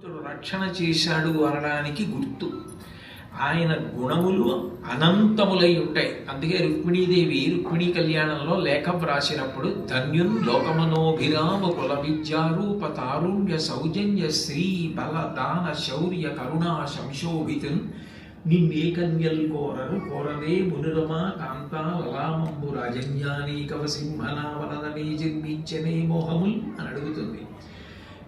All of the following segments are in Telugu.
భగవంతుడు రక్షణ చేశాడు అనడానికి గుర్తు. ఆయన గుణములు అనంతములై ఉంటాయి. అందుకే రుక్మిణీ కళ్యాణంలో లేఖ వ్రాసినప్పుడు ధన్యున్ లోకమనోభిరామ కుల విద్యారూప తారుణ్య సౌజన్య శ్రీ బల దాన శౌర్య కరుణా శంశోభితున్ నిన్నే కన్యల్ కోరదే మునురమా కాంతా లలామంబు రాజన్యానీకవ సింహనావననే జన్మించనే మోహముల్ అని అడుగుతుంది.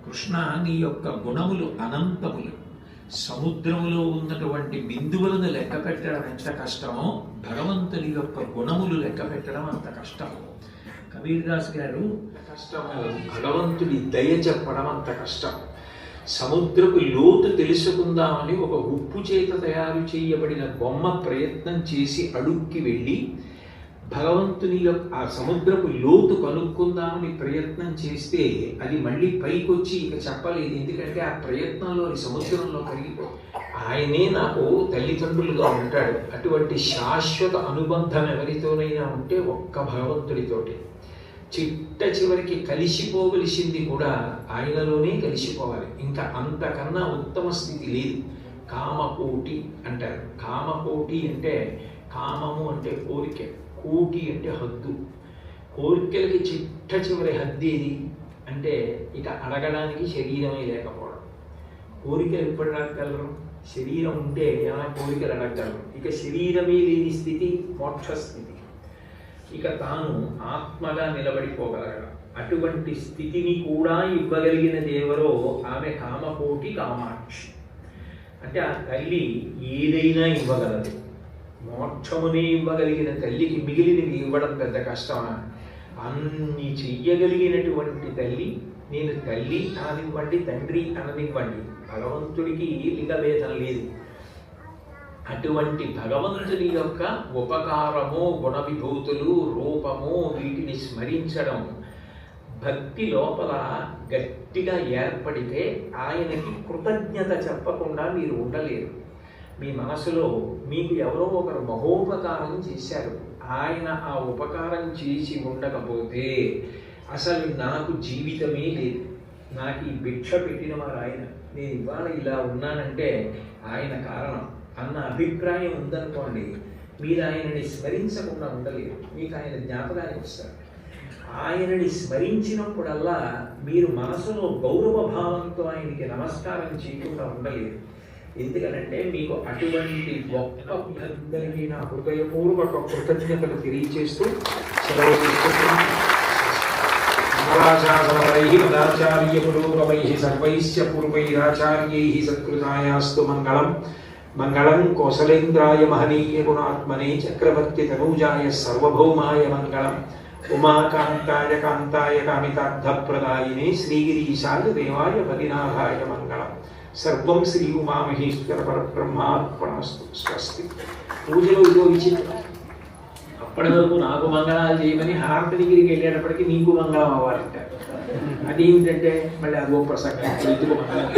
కృష్ణ, నీ యొక్క గుణములు అనంతములు. సముద్రములో ఉన్నటువంటి బిందువులను లెక్క పెట్టడం ఎంత కష్టమో భగవంతుని యొక్క గుణములు లెక్క పెట్టడం అంత కష్టము. కబీర్ దాస్ గారు కష్టము, భగవంతుడి దయ చెప్పడం అంత కష్టం. సముద్రపు లోతు తెలుసుకుందామని ఒక ఉప్పు చేత తయారు చేయబడిన బొమ్మ ప్రయత్నం చేసి అడుక్కి వెళ్ళి భగవంతుని ఆ సముద్రపు లోతు కనుక్కుందామని ప్రయత్నం చేస్తే అది మళ్ళీ పైకొచ్చి ఇక చెప్పలేదు. ఎందుకంటే ఆ ప్రయత్నంలోని సముద్రంలో కరిగిపో. ఆయనే నాకు తల్లిదండ్రులుగా ఉంటాడు. అటువంటి శాశ్వత అనుబంధం ఎవరితోనైనా ఉంటే ఒక్క భగవంతుడితోటి. చిట్ట చివరికి కలిసిపోవలసింది కూడా ఆయనలోనే కలిసిపోవాలి. ఇంకా అంతకన్నా ఉత్తమ స్థితి లేదు. కామకోటి అంటారు. కామకోటి అంటే కామము అంటే కోరిక, కోటి అంటే హద్దు. కోరికలకి చిట్ట చివరి హద్దు ఏది అంటే ఇక అడగడానికి శరీరమే లేకపోవడం. కోరికలు ఎప్పుడు అడగగలరు? శరీరం ఉంటే ఏమైనా కోరికలు అడగగలరు. ఇక శరీరమే లేని స్థితి మోక్ష స్థితి. ఇక తాను ఆత్మగా నిలబడిపోగలగడం. అటువంటి స్థితిని కూడా ఇవ్వగలిగిన దేవరో ఆమె కామకోటి కామాక్షి. అంటే ఆ తల్లి ఏదైనా ఇవ్వగలదు. మోక్షమునే ఇవ్వగలిగిన తల్లికి మిగిలినవి ఇవ్వడం పెద్ద కష్టమా? అన్ని చెయ్యగలిగినటువంటి తల్లి. నేను తల్లి అననివ్వండి, తండ్రి అననివ్వండి, భగవంతుడికి లింగభేదం లేదు. అటువంటి భగవంతుని యొక్క ఉపకారము, గుణ విభూతులు, రూపము, వీటిని స్మరించడం భక్తి లోపల గట్టిగా ఏర్పడితే ఆయనకి కృతజ్ఞత చెప్పకుండా మీరు ఉండలేరు. మీ మనసులో మీకు ఎవరో ఒకరు మహోపకారం చేశారు, ఆయన ఆ ఉపకారం చేసి ఉండకపోతే అసలు నాకు జీవితమే లేదు, నాకు ఈ భిక్ష పెట్టిన వారు ఆయన, నేను ఇవాళ ఇలా ఉన్నానంటే ఆయన కారణం అన్న అభిప్రాయం ఉందనుకోండి, మీరు ఆయనని స్మరించకుండా ఉండలేరు. మీకు ఆయన జ్ఞాపకానికి వస్తారు. ఆయనని స్మరించినప్పుడల్లా మీరు మనసులో గౌరవ భావంతో ఆయనకి నమస్కారం చేయకుండా ఉండలేరు. ఎందుకనంటే మీకు అటువంటి గొప్ప భక్తులకి నా హృదయపూర్వక కృతజ్ఞతలు తెలియచేస్తూ సెలవు తీసుకుంటున్నాను. మదాచార్య పురోగమై సర్వైశ్చ పూర్వైరాచార్యై సత్కృతాయాస్తు మంగళం. మంగళం కౌసలేంద్రాయ మహనీయ గుణాత్మనే చక్రవర్తి తనూజాయ సర్వభౌమాయ మంగళం. ఉమాకాంతాయ కాంతాయ కామితార్థప్రదాయినే శ్రీగిరీశాయ దేవాయ పదినాథాయ మంగళం. సర్వం శ్రీ ఉమామహేశ్వర పరబ్రహ్మార్పణమస్తు. స్వస్తి. పూజలో ఇదో విచిత్రం. అప్పటి వరకు నాకు మంగళాలు చేయమని హారతగిరికి వెళ్ళేటప్పటికీ నీకు మంగళం అవ్వాలంట. అదేమిటంటే మళ్ళీ అదో ప్రసంగం. ఎందుకు మంగళం